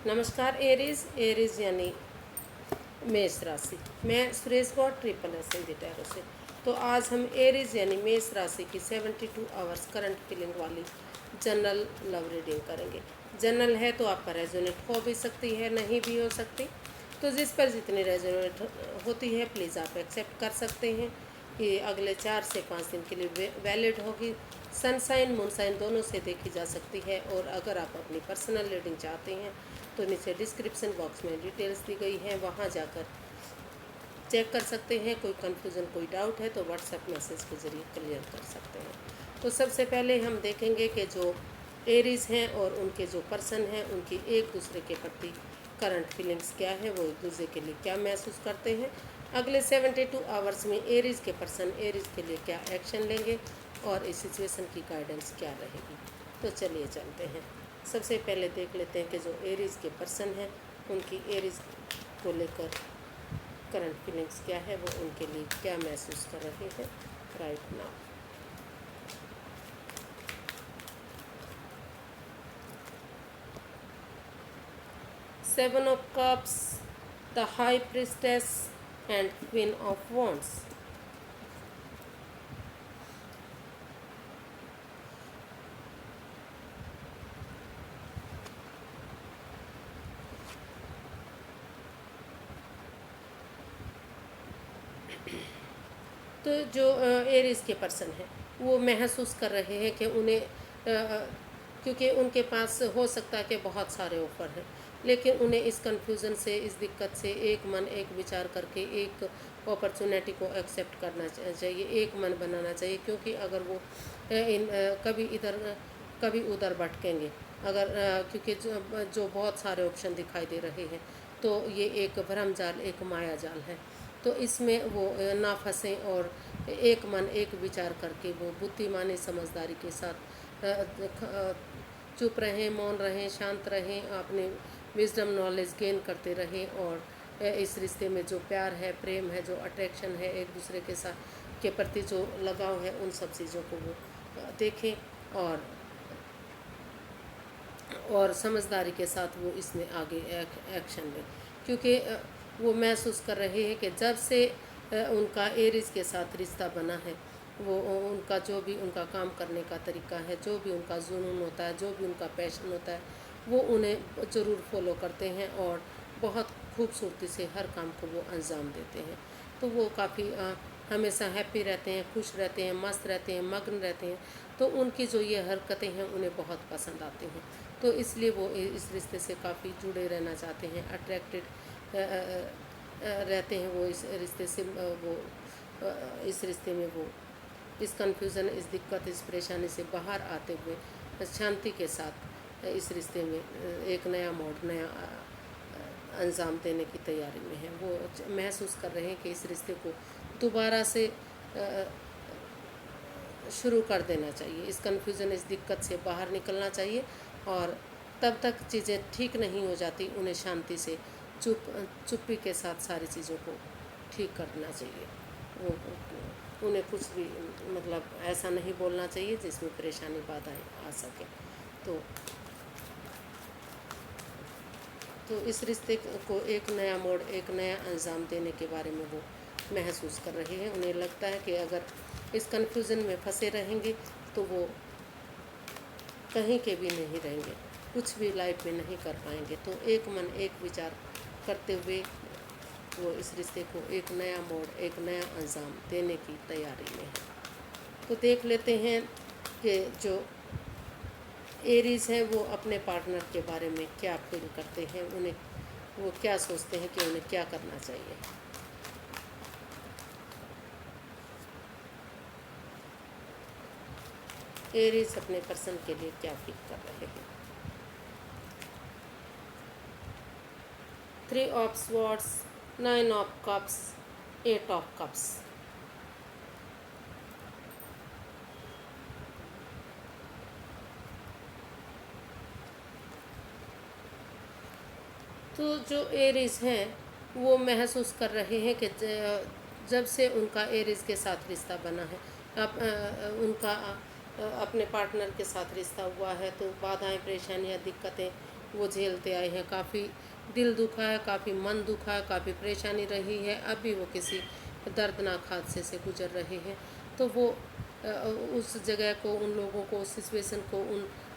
नमस्कार Aries Aries यानी मेष राशि। मैं Suresh Gaur triple S Hindi tarot से। तो आज हम एरीज यानी मेष राशि की 72 आवर्स करंट फीलिंग वाली जनरल लव रीडिंग करेंगे। जनरल है तो आपका रेजोनेट हो भी सकती है, नहीं भी हो सकती। तो जिस पर जितनी रेजोनेट होती है प्लीज़ आप एक्सेप्ट कर सकते हैं। ये अगले 4 से 5 दिन के लिए वैलिड होगी। सनसाइन मूनसाइन दोनों से देखी जा सकती है। और अगर आप अपनी पर्सनल रीडिंग चाहते हैं तो नीचे डिस्क्रिप्शन बॉक्स में डिटेल्स दी गई हैं, वहाँ जाकर चेक कर सकते हैं। कोई कन्फ्यूज़न कोई डाउट है तो व्हाट्सएप मैसेज के ज़रिए क्लियर कर सकते हैं। तो सबसे पहले हम देखेंगे कि जो एरीज हैं और उनके जो पर्सन हैं उनकी एक दूसरे के प्रति करंट फीलिंग्स क्या है, वो एक दूसरे के लिए क्या महसूस करते हैं। अगले 72 आवर्स में एरीज के पर्सन एरीज के लिए क्या एक्शन लेंगे और इस सिचुएशन की गाइडेंस क्या रहेगी। तो चलिए चलते हैं। सबसे पहले देख लेते हैं कि जो एरीज के पर्सन हैं उनकी एरीज को लेकर करंट फीलिंग्स क्या है, वो उनके लिए क्या महसूस कर रहे हैं right now. Seven of cups, the high priestess and queen of wands. तो जो एरीज के पर्सन हैं वो महसूस कर रहे हैं कि उन्हें क्योंकि उनके पास हो सकता है कि बहुत सारे ऑफ़र हैं, लेकिन उन्हें इस कन्फ्यूज़न से, इस दिक्कत से एक मन एक विचार करके एक अपॉर्चुनिटी को एक्सेप्ट करना चाहिए, एक मन बनाना चाहिए। क्योंकि अगर वो कभी इधर कभी उधर भटकेंगे, अगर क्योंकि जो बहुत सारे ऑप्शन दिखाई दे रहे हैं, तो ये एक भ्रम जाल, एक माया जाल है। तो इसमें वो ना फंसें और एक मन एक विचार करके वो बुद्धिमानी समझदारी के साथ चुप रहें, मौन रहें, शांत रहें, अपने विजडम नॉलेज गेन करते रहें। और इस रिश्ते में जो प्यार है, प्रेम है, जो अट्रैक्शन है, एक दूसरे के साथ के प्रति जो लगाव है, उन सब चीज़ों को वो देखें और समझदारी के साथ वो इसमें आगे एक्शन लें। क्योंकि वो महसूस कर रहे हैं कि जब से उनका एरीज के साथ रिश्ता बना है, वो उनका जो भी उनका काम करने का तरीका है, जो भी उनका जुनून होता है, जो भी उनका पैशन होता है, वो उन्हें ज़रूर फॉलो करते हैं और बहुत खूबसूरती से हर काम को वो अंजाम देते हैं। तो वो काफ़ी हमेशा हैप्पी रहते हैं, खुश रहते हैं, मस्त रहते हैं, मग्न रहते हैं। तो उनकी जो ये हरकतें हैं उन्हें बहुत पसंद आती हैं। तो इसलिए वो इस रिश्ते से काफ़ी जुड़े रहना चाहते हैं, अट्रैक्टेड रहते हैं वो इस रिश्ते से। वो इस रिश्ते में वो इस कन्फ्यूज़न, इस दिक्कत, इस परेशानी से बाहर आते हुए शांति के साथ इस रिश्ते में एक नया मोड़, नया अंजाम देने की तैयारी में है। वो महसूस कर रहे हैं कि इस रिश्ते को दोबारा से शुरू कर देना चाहिए, इस कन्फ्यूज़न, इस दिक्कत से बाहर निकलना चाहिए। और तब तक चीज़ें ठीक नहीं हो जाती, उन्हें शांति से चुप्पी के साथ सारी चीज़ों को ठीक करना चाहिए। वो उन्हें कुछ भी मतलब ऐसा नहीं बोलना चाहिए जिसमें परेशानी, बाधाएं आ सके। तो इस रिश्ते को एक नया मोड़, एक नया अंजाम देने के बारे में वो महसूस कर रहे हैं। उन्हें लगता है कि अगर इस कन्फ्यूज़न में फंसे रहेंगे तो वो कहीं के भी नहीं रहेंगे, कुछ भी लाइफ में नहीं कर पाएंगे। तो एक मन एक विचार करते हुए वो इस रिश्ते को एक नया मोड़, एक नया अंजाम देने की तैयारी में है। तो देख लेते हैं कि जो एरीज हैं वो अपने पार्टनर के बारे में क्या फील करते हैं, उन्हें वो क्या सोचते हैं कि उन्हें क्या करना चाहिए। एरीज अपने पर्सन के लिए क्या फील कर रहे हैं। 3 of swords, 9 of cups, 8 of cups. तो जो एरीज हैं वो महसूस कर रहे हैं कि जब से उनका एरीज के साथ रिश्ता बना है, उनका अपने पार्टनर के साथ रिश्ता हुआ है, तो बाधाएं, परेशानियां, दिक्कतें वो झेलते आए हैं। काफ़ी दिल दुखा है, काफ़ी मन दुखा है, काफ़ी परेशानी रही है। अब भी वो किसी दर्दनाक हादसे से गुजर रहे हैं। तो वो उस जगह को, उन लोगों को, उस सिचुएशन को,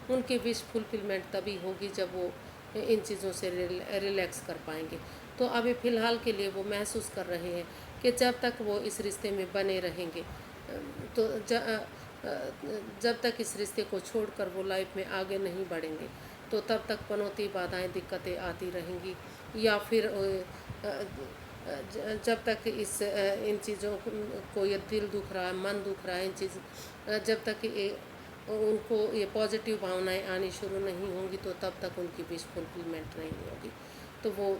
उनकी विश फुलफिलमेंट तभी होगी जब वो इन चीज़ों से रिलैक्स कर पाएंगे। तो अभी फ़िलहाल के लिए वो महसूस कर रहे हैं कि जब तक वो इस रिश्ते में बने रहेंगे, तो जब तक इस रिश्ते को छोड़कर वो लाइफ में आगे नहीं बढ़ेंगे, तो तब तक पनौती बाधाएं, दिक्कतें आती रहेंगी। या फिर जब तक इन चीज़ों को ये दिल दुख रहा है, मन दुख रहा है, इन चीज़ जब तक ये उनको ये पॉजिटिव भावनाएं आनी शुरू नहीं होंगी, तो तब तक उनकी विश फुलफिलमेंट नहीं होगी। तो वो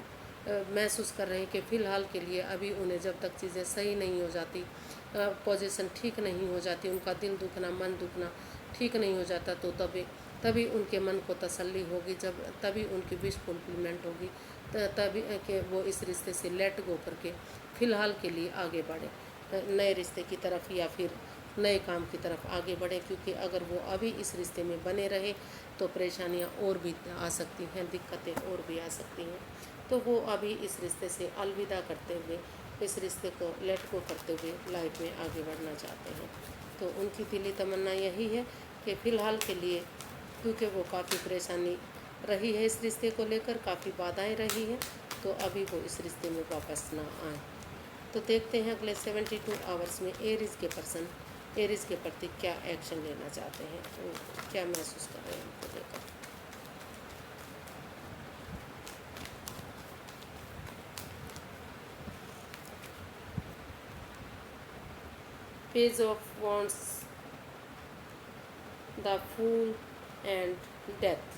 महसूस कर रहे हैं कि फ़िलहाल के लिए अभी उन्हें जब तक चीज़ें सही नहीं हो जाती, पोजीशन ठीक नहीं हो जाती, उनका दिल दुखना, मन दुखना ठीक नहीं हो जाता, तो तभी उनके मन को तसल्ली होगी, तभी उनकी विश फुलफिलमेंट होगी, तभी कि वो इस रिश्ते से लेट गो करके फ़िलहाल के लिए आगे बढ़े, नए रिश्ते की तरफ या फिर नए काम की तरफ आगे बढ़े। क्योंकि अगर वो अभी इस रिश्ते में बने रहे तो परेशानियां और भी आ सकती हैं, दिक्कतें और भी आ सकती हैं। तो वो अभी इस रिश्ते से अलविदा करते हुए, इस रिश्ते को लेट गो करते हुए लाइफ में आगे बढ़ना चाहते हैं। तो उनकी दिली तमन्ना यही है कि फ़िलहाल के लिए, क्योंकि वो काफ़ी परेशानी रही है इस रिश्ते को लेकर, काफ़ी बाधाएं रही हैं, तो अभी वो इस रिश्ते में वापस ना आए। तो देखते हैं अगले 72 आवर्स में एरीज़ के पर्सन एरीज़ के प्रति क्या एक्शन लेना चाहते हैं, वो क्या महसूस कर रहे हैं उनको लेकर। Page of wands, the fool and death.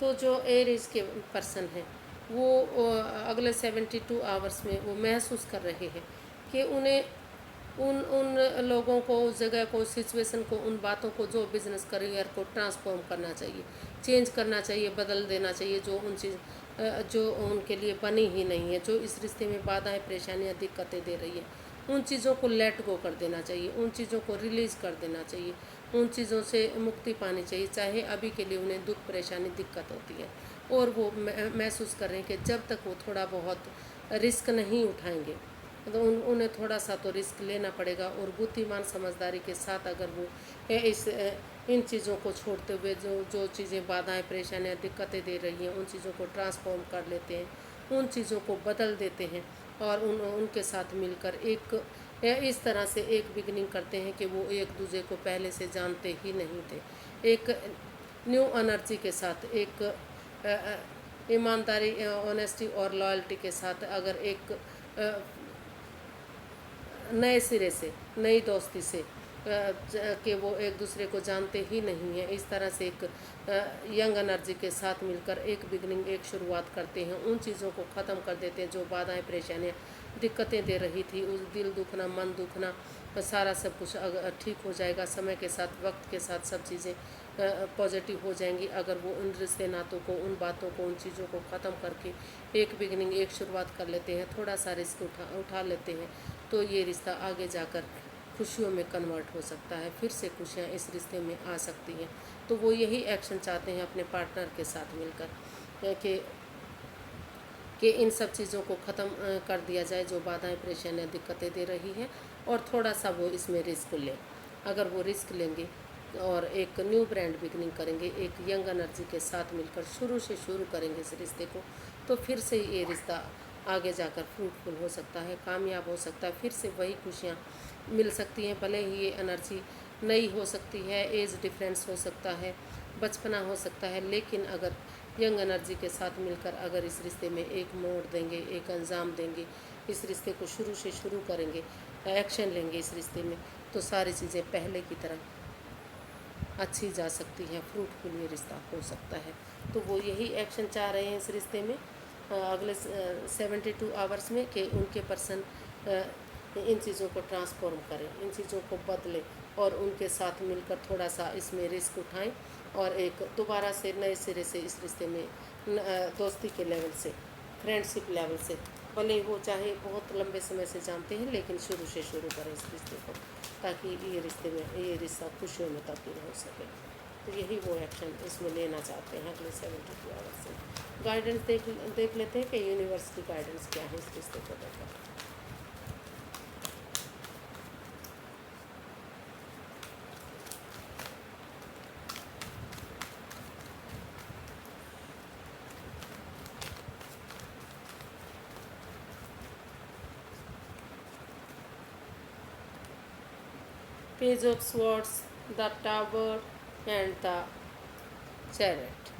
तो जो एरीज़ के पर्सन हैं वो अगले 72 आवर्स में वो महसूस कर रहे हैं कि उन्हें उन उन लोगों को, उस जगह को, उस सिचुएशन को, उन बातों को, जो बिजनेस करियर को ट्रांसफॉर्म करना चाहिए, चेंज करना चाहिए, बदल देना चाहिए, जो उनके लिए बनी ही नहीं है, जो इस रिश्ते में बाधाएं, परेशानियां, दिक्कतें दे रही है, उन चीज़ों को लेट गो कर देना चाहिए, उन चीज़ों को रिलीज़ कर देना चाहिए, उन चीज़ों से मुक्ति पानी चाहिए, चाहे अभी के लिए उन्हें दुख, परेशानी, दिक्कत होती है। और वो महसूस कर रहे हैं कि जब तक वो थोड़ा बहुत रिस्क नहीं उठाएंगे, तो उन्हें थोड़ा सा तो रिस्क लेना पड़ेगा। और बुद्धिमान समझदारी के साथ अगर वो इन चीज़ों को छोड़ते हुए, जो जो चीज़ें बाधाएं, परेशानियां, दिक्कतें दे रही हैं, उन चीज़ों को ट्रांसफॉर्म कर लेते हैं, उन चीज़ों को बदल देते हैं, और उनके साथ मिलकर इस तरह से एक बिगनिंग करते हैं कि वो एक दूसरे को पहले से जानते ही नहीं थे। एक न्यू एनर्जी के साथ, एक ईमानदारी, ऑनेस्टी और लॉयल्टी के साथ अगर एक नए सिरे से, नई दोस्ती से, कि वो एक दूसरे को जानते ही नहीं हैं, इस तरह से एक यंग एनर्जी के साथ मिलकर एक बिगनिंग, एक शुरुआत करते हैं, उन चीज़ों को ख़त्म कर देते हैं जो बाधाएं, परेशानियां, दिक्कतें दे रही थी। उस दिल दुखना, मन दुखना, सारा सब कुछ अगर ठीक हो जाएगा समय के साथ, वक्त के साथ सब चीज़ें पॉजिटिव हो जाएंगी। अगर वो उन रिश्ते नातों को, उन बातों को, उन चीज़ों को ख़त्म करके एक बिगनिंग, एक शुरुआत कर लेते हैं, थोड़ा सा रिस्क उठा लेते हैं, तो ये रिश्ता आगे जाकर खुशियों में कन्वर्ट हो सकता है, फिर से खुशियाँ इस रिश्ते में आ सकती हैं। तो वो यही एक्शन चाहते हैं अपने पार्टनर के साथ मिलकर, कि इन सब चीज़ों को ख़त्म कर दिया जाए, जो बाधाएं, परेशानियाँ, दिक्कतें दे रही हैं, और थोड़ा सा वो इसमें रिस्क लें। अगर वो रिस्क लेंगे और एक न्यू ब्रांड बिगनिंग करेंगे, एक यंग एनर्जी के साथ मिलकर शुरू करेंगे इस रिश्ते को, तो फिर से ये रिश्ता आगे जाकर फ्रूटफुल हो सकता है, कामयाब हो सकता है, फिर से वही खुशियाँ मिल सकती हैं। भले ही ये एनर्जी नई हो सकती है, एज डिफरेंस हो सकता है, बचपना हो सकता है, लेकिन अगर यंग एनर्जी के साथ मिलकर अगर इस रिश्ते में एक मोड़ देंगे, एक अंजाम देंगे, इस रिश्ते को शुरू करेंगे, एक्शन लेंगे इस रिश्ते में, तो सारी चीज़ें पहले की तरह अच्छी जा सकती हैं, फ्रूटफुल ये रिश्ता हो सकता है। तो वो यही एक्शन चाह रहे हैं इस रिश्ते में अगले 72 आवर्स में, कि उनके पर्सन इन चीज़ों को ट्रांसफॉर्म करें, इन चीज़ों को बदलें, और उनके साथ मिलकर थोड़ा सा इसमें रिस्क उठाएं, और एक दोबारा से नए सिरे से इस रिश्ते में दोस्ती के लेवल से, फ्रेंडशिप लेवल से भले वो चाहे बहुत लंबे समय से जानते हैं, लेकिन शुरू से शुरू करें इस रिश्ते को, ताकि ये रिश्ता खुशियों में तब्दील हो सके। तो यही वो एक्शन इसमें लेना चाहते हैं अगले 72 आवर्स से। गाइडेंस देख लेते हैं कि यूनिवर्स की गाइडेंस क्या है इस रिश्ते को लेकर। Page of Swords, the Tower and the Chariot।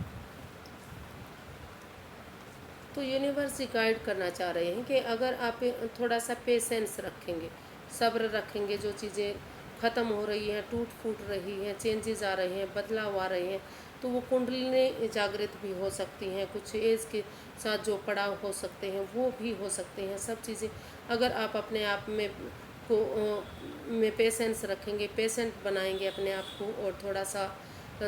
तो यूनिवर्स गाइड करना चाह रहे हैं कि अगर आप थोड़ा सा पेशेंस रखेंगे, सब्र रखेंगे, जो चीज़ें ख़त्म हो रही हैं, टूट फूट रही हैं, चेंजेस आ रहे हैं, बदलाव आ रहे हैं, तो वो कुंडली जागृत भी हो सकती हैं, कुछ एज के साथ जो पड़ाव हो सकते हैं वो भी हो सकते हैं। सब चीज़ें अगर आप अपने आप में में पेशेंस रखेंगे, पेशेंट बनाएंगे अपने आप को, और थोड़ा सा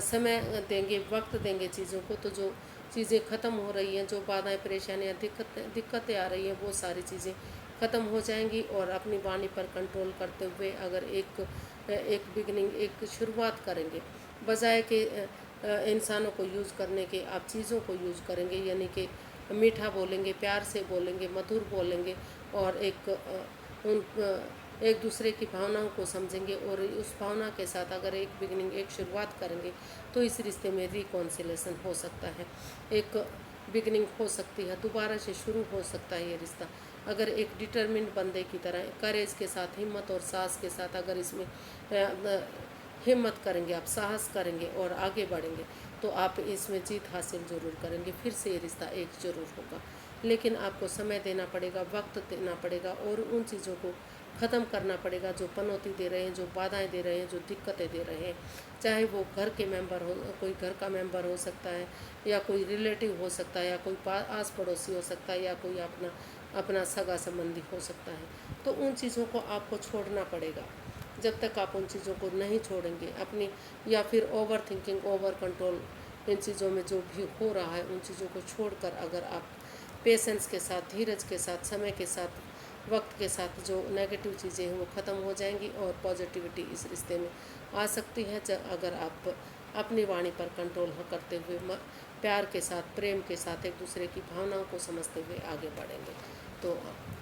समय देंगे, वक्त देंगे चीज़ों को, तो जो चीज़ें ख़त्म हो रही हैं, जो बाधाएं, परेशानियाँ, दिक्कतें आ रही हैं, वो सारी चीज़ें ख़त्म हो जाएंगी। और अपनी वाणी पर कंट्रोल करते हुए अगर एक बिगनिंग, एक शुरुआत करेंगे, बजाय कि इंसानों को यूज़ करने के आप चीज़ों को यूज़ करेंगे, यानी कि मीठा बोलेंगे, प्यार से बोलेंगे, मधुर बोलेंगे, और एक दूसरे की भावनाओं को समझेंगे, और उस भावना के साथ अगर एक बिगनिंग, एक शुरुआत करेंगे, तो इस रिश्ते में रिकॉन्सिलेशन हो सकता है, एक बिगनिंग हो सकती है, दोबारा से शुरू हो सकता है ये रिश्ता। अगर एक डिटरमिन्ड बंदे की तरह करेज के साथ, हिम्मत और साहस के साथ अगर इसमें हिम्मत करेंगे, आप साहस करेंगे और आगे बढ़ेंगे, तो आप इसमें जीत हासिल ज़रूर करेंगे। फिर से ये रिश्ता एक ज़रूर होगा, लेकिन आपको समय देना पड़ेगा, वक्त देना पड़ेगा, और उन चीज़ों को ख़त्म करना पड़ेगा जो पनौती दे रहे हैं, जो बाधाएं दे रहे हैं, जो दिक्कतें दे रहे हैं। चाहे वो घर के मेंबर हो, कोई घर का मेंबर हो सकता है, या कोई रिलेटिव हो सकता है, या कोई आस पड़ोसी हो सकता है, या कोई अपना सगा संबंधी हो सकता है। तो उन चीज़ों को आपको छोड़ना पड़ेगा। जब तक आप उन चीज़ों को नहीं छोड़ेंगे अपनी, या फिर ओवर थिंकिंग, ओवर कंट्रोल, इन चीज़ों में जो भी हो रहा है, उन चीज़ों को छोड़कर अगर आप पेशेंस के साथ, धीरज के साथ, समय के साथ, वक्त के साथ जो नेगेटिव चीज़ें हैं वो ख़त्म हो जाएंगी, और पॉजिटिविटी इस रिश्ते में आ सकती है अगर आप अपनी वाणी पर कंट्रोल करते हुए, प्यार के साथ, प्रेम के साथ, एक दूसरे की भावनाओं को समझते हुए आगे बढ़ेंगे। तो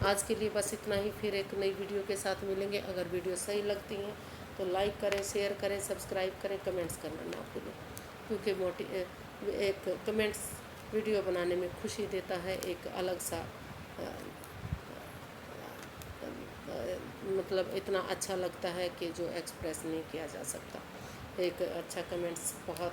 आज के लिए बस इतना ही, फिर एक नई वीडियो के साथ मिलेंगे। अगर वीडियो सही लगती हैं तो लाइक करें, शेयर करें, सब्सक्राइब करें, कमेंट्स करना ना भूलें, क्योंकि एक कमेंट्स वीडियो बनाने में खुशी देता है, एक अलग सा मतलब इतना अच्छा लगता है कि जो एक्सप्रेस नहीं किया जा सकता। एक अच्छा कमेंट्स बहुत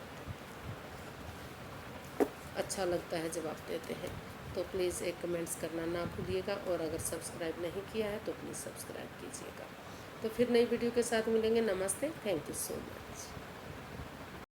अच्छा लगता है जब आप देते हैं। तो प्लीज़ एक कमेंट्स करना ना भूलिएगा, और अगर सब्सक्राइब नहीं किया है तो प्लीज़ सब्सक्राइब कीजिएगा। तो फिर नई वीडियो के साथ मिलेंगे। नमस्ते, थैंक यू सो मच।